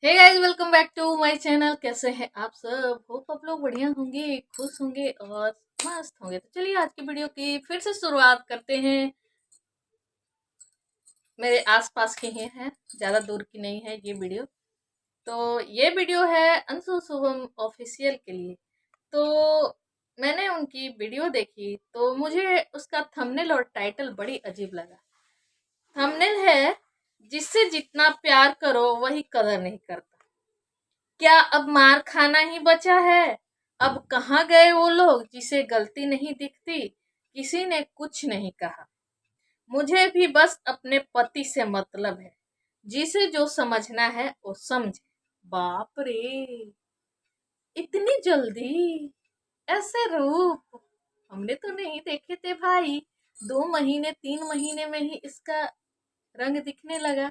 Hey guys, welcome back to my channel. कैसे हैं आप सब? होप आप लोग बढ़िया होंगे, खुश होंगे और मस्त होंगे। तो चलिए आज की वीडियो की फिर से शुरुआत करते हैं। मेरे आसपास के ही हैं, ज़्यादा दूर की नहीं है ये वीडियो। तो ये वीडियो है अंशु शुभम ऑफिशियल के लिए। तो मैंने उनकी वीडियो देखी तो मुझे उसका थंबनेल और टाइटल बड़ी अजीब लगा। थंबनेल है, जिससे जितना प्यार करो वही कदर नहीं करता। क्या अब मार खाना ही बचा है? अब कहाँ गए वो लोग जिसे गलती नहीं दिखती? किसी ने कुछ नहीं कहा। मुझे भी बस अपने पति से मतलब है। जिसे जो समझना है वो समझे। बाप रे, इतनी जल्दी ऐसे रूप हमने तो नहीं देखे थे भाई। 2 महीने 3 महीने में ही इसका रंग दिखने लगा,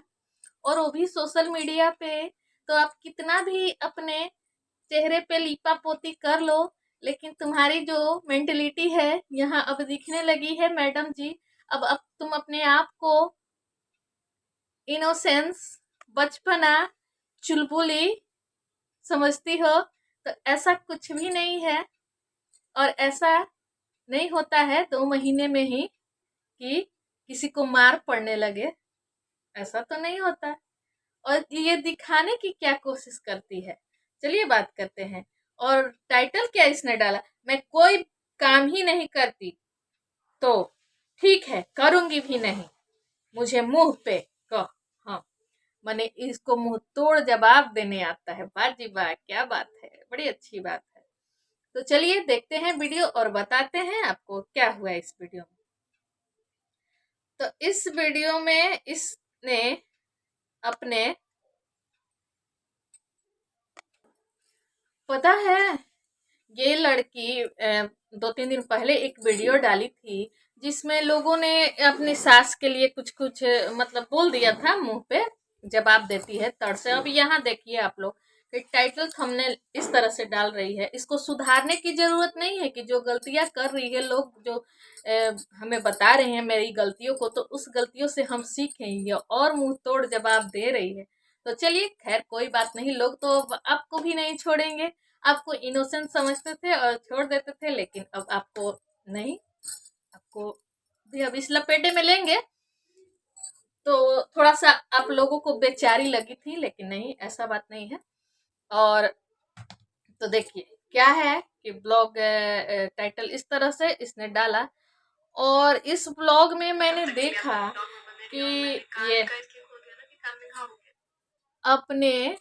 और वो भी सोशल मीडिया पे। तो आप कितना भी अपने चेहरे पे लीपा पोती कर लो, लेकिन तुम्हारी जो मेंटलिटी है यहाँ अब दिखने लगी है मैडम जी। अब तुम अपने आप को इनोसेंस, बचपना, चुलबुली समझती हो। तो ऐसा कुछ भी नहीं है, और ऐसा नहीं होता है 2 महीने में ही कि किसी को मार पड़ने लगे। ऐसा तो नहीं होता। और ये दिखाने की क्या कोशिश करती है, चलिए बात करते हैं। और टाइटल क्या इसने डाला, मैं कोई काम ही नहीं करती तो ठीक है, करूंगी भी नहीं। मुझे मुंह पे कह, हाँ, मैंने इसको मुंह तोड़ जवाब देने आता है। वाह जी वाह, क्या बात है, बड़ी अच्छी बात है। तो चलिए देखते हैं वीडियो और बताते हैं आपको क्या हुआ इस वीडियो में। तो इस वीडियो में इसने अपने, पता है, ये लड़की 2-3 दिन पहले एक वीडियो डाली थी, जिसमें लोगों ने अपनी सास के लिए कुछ कुछ मतलब बोल दिया था, मुंह पे जवाब देती है तड़ से। अब यहाँ देखिए आप लोग कि टाइटल थंबनेल इस तरह से डाल रही है। इसको सुधारने की जरूरत नहीं है कि जो गलतियां कर रही है लोग, जो हमें बता रहे हैं मेरी गलतियों को, तो उस गलतियों से हम सीखें। ये और मुंह तोड़ जवाब दे रही है। तो चलिए खैर कोई बात नहीं, लोग तो अब आपको भी नहीं छोड़ेंगे। आपको इनोसेंट समझते थे और छोड़ देते थे, लेकिन अब आपको नहीं, आपको भी अब इस लपेटे में लेंगे। तो थोड़ा सा आप लोगों को बेचारी लगी थी, लेकिन नहीं, ऐसा बात नहीं है। और तो देखिए क्या है कि ब्लॉग टाइटल इस तरह से इसने डाला। और इस ब्लॉग में मैंने देखा कि ये अपने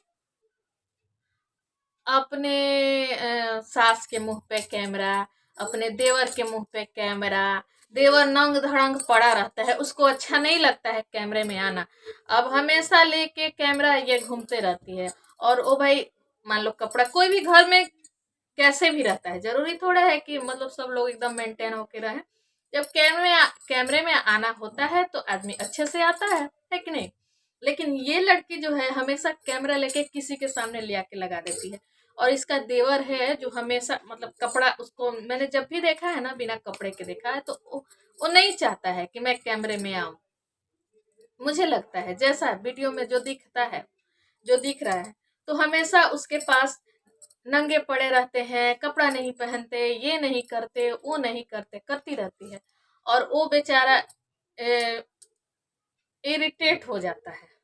अपने सास के मुंह पे कैमरा, अपने देवर के मुंह पे कैमरा। देवर नंग धड़ंग पड़ा रहता है, उसको अच्छा नहीं लगता है कैमरे में आना। अब हमेशा लेके कैमरा ये घूमते रहती है। और ओ भाई, मान लो कपड़ा, कोई भी घर में कैसे भी रहता है, जरूरी थोड़ा है कि मतलब सब लोग एकदम मेंटेन होके रहे। जब कैमरे में आना होता है तो आदमी अच्छे से आता है कि नहीं? लेकिन ये लड़की जो है हमेशा कैमरा लेके किसी के सामने ले आके लगा देती है। और इसका देवर है जो हमेशा मतलब कपड़ा, उसको मैंने जब भी देखा है ना, बिना कपड़े के देखा है, तो वो नहीं चाहता है कि मैं कैमरे में आऊं। मुझे लगता है जैसा वीडियो में जो दिखता है, जो दिख रहा है, तो हमेशा उसके पास नंगे पड़े रहते हैं, कपड़ा नहीं पहनते, ये नहीं करते, वो नहीं करते, करती रहती है। और वो बेचारा इरिटेट हो जाता है।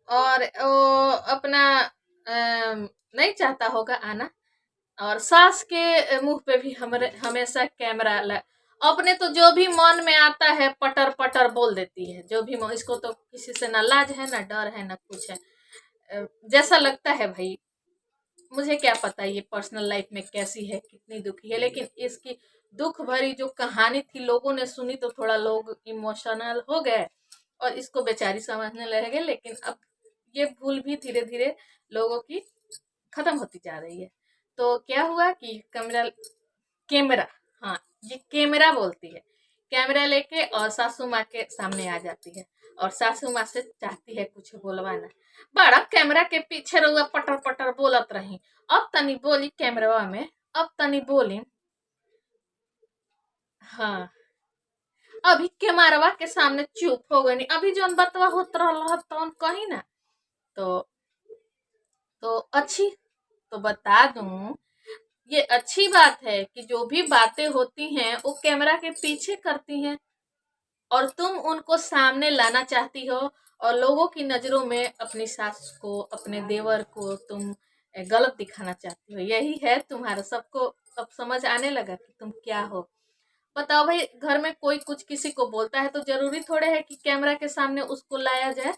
और वो अपना नहीं चाहता होगा आना। और सास के मुंह पे भी हमेशा कैमरा अपने तो जो भी मन में आता है पटर पटर बोल देती है। जो भी इसको तो किसी से ना लाज है, ना डर है, ना कुछ है। जैसा लगता है भाई, मुझे क्या पता ये पर्सनल लाइफ में कैसी है, कितनी दुखी है, लेकिन इसकी दुख भरी जो कहानी थी लोगों ने सुनी तो थोड़ा लोग इमोशनल हो गए और इसको बेचारी समझने लगे। लेकिन अब ये भूल भी धीरे धीरे लोगों की खत्म होती जा रही है। तो क्या हुआ कि कैमरा कैमरा हाँ, ये कैमरा बोलती है। कैमरा लेके और सासू माँ के सामने आ जाती है, और सासू माँ से चाहती है कुछ बोलवाना। बड़ा कैमरा के पीछे रहुआ पटर पटर बोलत रही, अब तनी बोली कैमरा में, अब तनी बोली। हाँ, अभी के मारवा के सामने चुप हो गई, अभी जो बतवा होत रहा तो कहीं ना। तो अच्छी, तो बता दूं, ये अच्छी बात है कि जो भी बातें होती हैं वो कैमरा के पीछे करती हैं, और तुम उनको सामने लाना चाहती हो, और लोगों की नजरों में अपनी सास को, अपने देवर को तुम गलत दिखाना चाहती हो। यही है तुम्हारा। सबको अब समझ आने लगा कि तुम क्या हो। बताओ भाई, घर में कोई कुछ किसी को बोलता है तो जरूरी थोड़े है कि कैमरा के सामने उसको लाया जाए।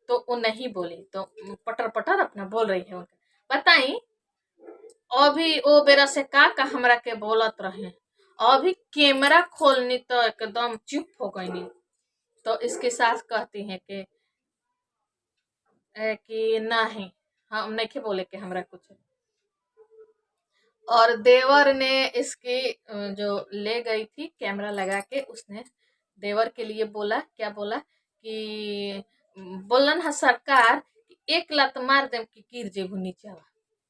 तो वो नहीं बोली, तो पटर पटर अपना बोल रही है उनका। बताई अभी वो बेरा से का हमरा के बोलत रहे, अभी कैमरा खोलनी तो एकदम चुप हो गई। तो इसकी सास कहती है कि नहीं, हम नहीं बोले कि हमरा कुछ। और देवर ने इसकी जो ले गई थी कैमरा लगा के, उसने देवर के लिए बोला, क्या बोला कि बोलन है सरकार कि एक लात मार दे कि गिर जेबू नीचे।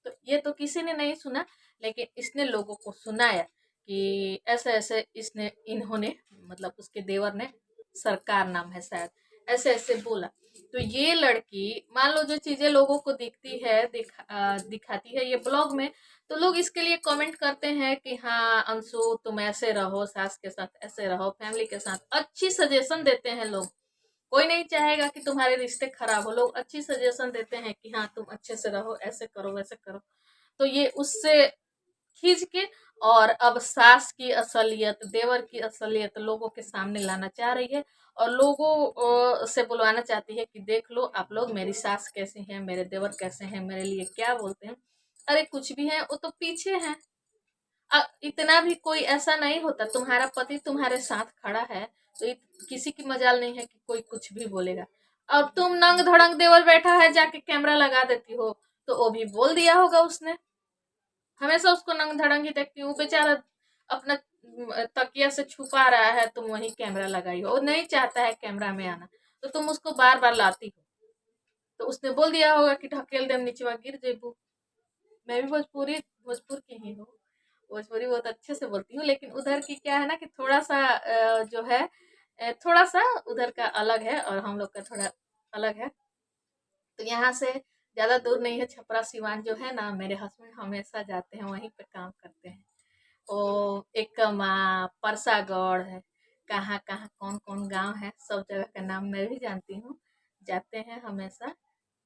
तो ये तो किसी ने नहीं सुना, लेकिन इसने लोगों को सुनाया कि ऐसे ऐसे इसने इन्होंने, मतलब उसके देवर ने, सरकार नाम है शायद, ऐसे ऐसे बोला। तो ये लड़की, मान लो जो चीजें लोगों को दिखती है, दिखाती है ये ब्लॉग में, तो लोग इसके लिए कमेंट करते हैं कि हाँ अंशु तुम ऐसे रहो, सास के साथ ऐसे रहो, फैमिली के साथ अच्छी सजेशन देते हैं लोग। कोई नहीं चाहेगा कि तुम्हारे रिश्ते खराब हो, लोग अच्छी सजेशन देते हैं कि हाँ तुम अच्छे से रहो, ऐसे करो वैसे करो। तो ये उससे खींच के, और अब सास की असलियत, देवर की असलियत लोगों के सामने लाना चाह रही है, और लोगों से बुलवाना चाहती है कि देख लो आप लोग, मेरी सास कैसे हैं, मेरे देवर कैसे हैं, मेरे लिए क्या बोलते हैं। अरे कुछ भी है, वो तो पीछे है। इतना भी कोई ऐसा नहीं होता, तुम्हारा पति तुम्हारे साथ खड़ा है तो किसी की मजाल नहीं है कि कोई कुछ भी बोलेगा। अब तुम नंग धड़ंग देवर बैठा है जाके कैमरा लगा देती हो, तो वो भी बोल दिया होगा उसने। हमेशा उसको नंग धड़ंग ही देखती हूँ, बेचारा अपना तकिया से छुपा रहा है, तुम वही कैमरा लगाई हो। वो नहीं चाहता है कैमरा में आना, तो तुम उसको बार बार लाती हो। तो उसने बोल दिया होगा कि ढकेल दे नीचे गिर जेबू। मैं भी भोजपुर की ही हूँ, भोजपुरी बहुत अच्छे से बोलती हूँ, लेकिन उधर की क्या है ना कि थोड़ा सा जो है, थोड़ा सा उधर का अलग है और हम लोग का थोड़ा अलग है। तो यहाँ से ज्यादा दूर नहीं है, छपरा सिवान जो है ना, मेरे हस्बैंड हमेशा जाते हैं, वहीं पे काम करते हैं। ओ एकमा, परसागढ़ है, कहाँ कहाँ कौन कौन गांव है, सब जगह का नाम मैं भी जानती हूँ। जाते हैं हमेशा।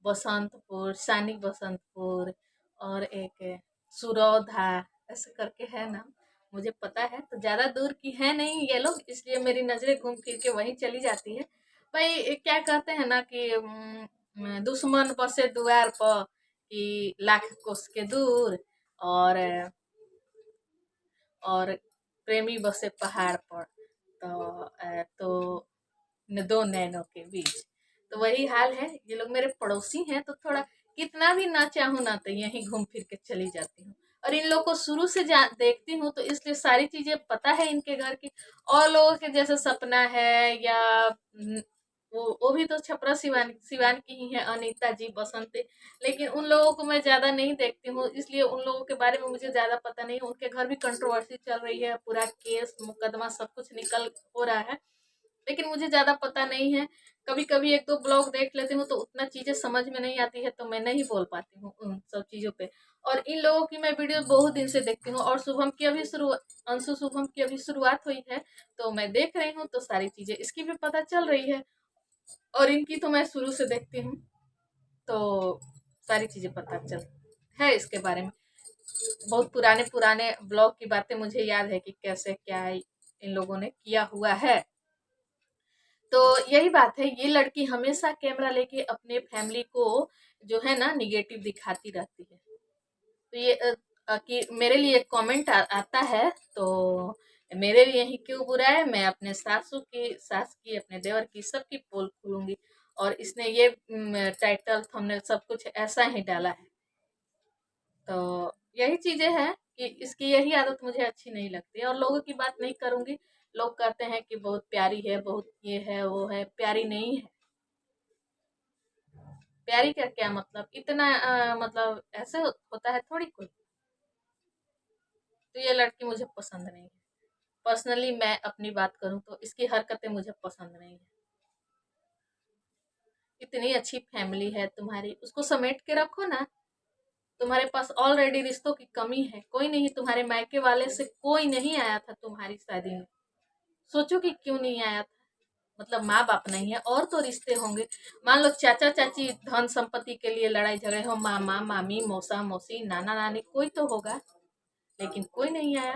बसंतपुर, सानी बसंतपुर, और एक सुरौधा, ऐसे करके है नाम, मुझे पता है। तो ज्यादा दूर की है नहीं ये लोग, इसलिए मेरी नजरें घूम फिर के वहीं चली जाती है। भाई क्या कहते हैं ना कि दुश्मन बसे दुआर पर कि लाख कोस के दूर, और प्रेमी बसे पहाड़ पर, तो दो नैनों के बीच। तो वही हाल है, ये लोग मेरे पड़ोसी हैं, तो थोड़ा कितना भी ना चाहूँ ना तो यहीं घूम फिर के चली जाती हूँ। और इन लोगों को शुरू से देखती हूँ, तो इसलिए सारी चीजें पता है इनके घर की। और लोगों के जैसे सपना है, या वो भी तो छपरा सिवान सिवान की ही है, अनीता जी, बसंती। लेकिन उन लोगों को मैं ज्यादा नहीं देखती हूँ, इसलिए उन लोगों के बारे में मुझे ज्यादा पता नहीं। उनके घर भी कंट्रोवर्सी चल रही है, पूरा केस मुकदमा सब कुछ निकल हो रहा है, लेकिन मुझे ज्यादा पता नहीं है। कभी कभी एक दो ब्लॉग देख लेती हूँ, तो उतना चीजें समझ में नहीं आती है, तो मैं नहीं बोल पाती हूँ उन सब चीजों पे। और इन लोगों की मैं वीडियो बहुत दिन से देखती हूँ, और शुभम की अभी अंशु शुभम की अभी शुरुआत हुई है, तो मैं देख रही हूँ, तो सारी चीजें इसकी भी पता चल रही है। और इनकी तो मैं शुरू से देखती हूँ, तो सारी चीजें पता चल है इसके बारे में। बहुत पुराने पुराने ब्लॉग की बातें मुझे याद है कि कैसे क्या इन लोगों ने किया हुआ है। तो यही बात है, ये लड़की हमेशा कैमरा लेके अपने फैमिली को जो है ना निगेटिव दिखाती रहती है। तो ये कि मेरे लिए कमेंट आता है, तो मेरे लिए ही क्यों बुरा है, मैं अपने सास की, अपने देवर की, सबकी पोल खोलूंगी। और इसने ये टाइटल थंबनेल सब कुछ ऐसा ही डाला है। तो यही चीजें हैं कि इसकी यही आदत मुझे अच्छी नहीं लगती है, और लोगों की बात नहीं करूंगी। लोग कहते हैं कि बहुत प्यारी है, बहुत ये है वो है, प्यारी नहीं है। प्यारी का क्या मतलब, इतना मतलब ऐसे होता है थोड़ी कोई। तो ये लड़की मुझे पसंद नहीं है, पर्सनली मैं अपनी बात करूँ तो इसकी हरकतें मुझे पसंद नहीं है। इतनी अच्छी फैमिली है तुम्हारी, उसको समेट के रखो ना। तुम्हारे पास ऑलरेडी रिश्तों की कमी है, कोई नहीं, तुम्हारे मायके वाले से कोई नहीं आया था तुम्हारी शादी में। सोचो कि क्यों नहीं आया था, मतलब माँ बाप नहीं है और तो रिश्ते होंगे। मान लो चाचा चाची धन संपत्ति के लिए लड़ाई झगड़े हो, मामा मामी मौसा मौसी नाना नानी कोई तो होगा, लेकिन कोई नहीं आया।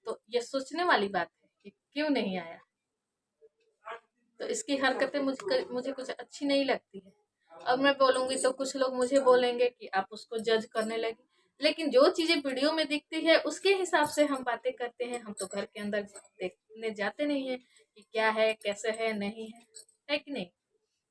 तो ये सोचने वाली बात है कि क्यों नहीं आया। तो इसकी हरकतें मुझे कुछ अच्छी नहीं लगती है। अब मैं बोलूंगी तो कुछ लोग मुझे बोलेंगे कि आप उसको जज करने लगे, लेकिन जो चीजें वीडियो में दिखती है उसके हिसाब से हम बातें करते हैं। हम तो घर के अंदर देखने जाते नहीं है कि क्या है कैसे है नहीं है कि नहीं।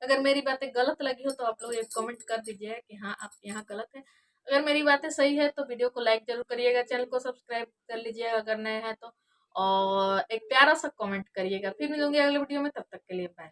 अगर मेरी बातें गलत लगी हो तो आप लोग एक कमेंट कर दीजिएगा कि हाँ आप यहाँ गलत है। अगर मेरी बातें सही है तो वीडियो को लाइक जरूर करिएगा, चैनल को सब्सक्राइब कर लीजिएगा अगर नए हैं तो, और एक प्यारा सा कमेंट करिएगा। फिर मिलूंगी अगले वीडियो में, तब तक के लिए बाय।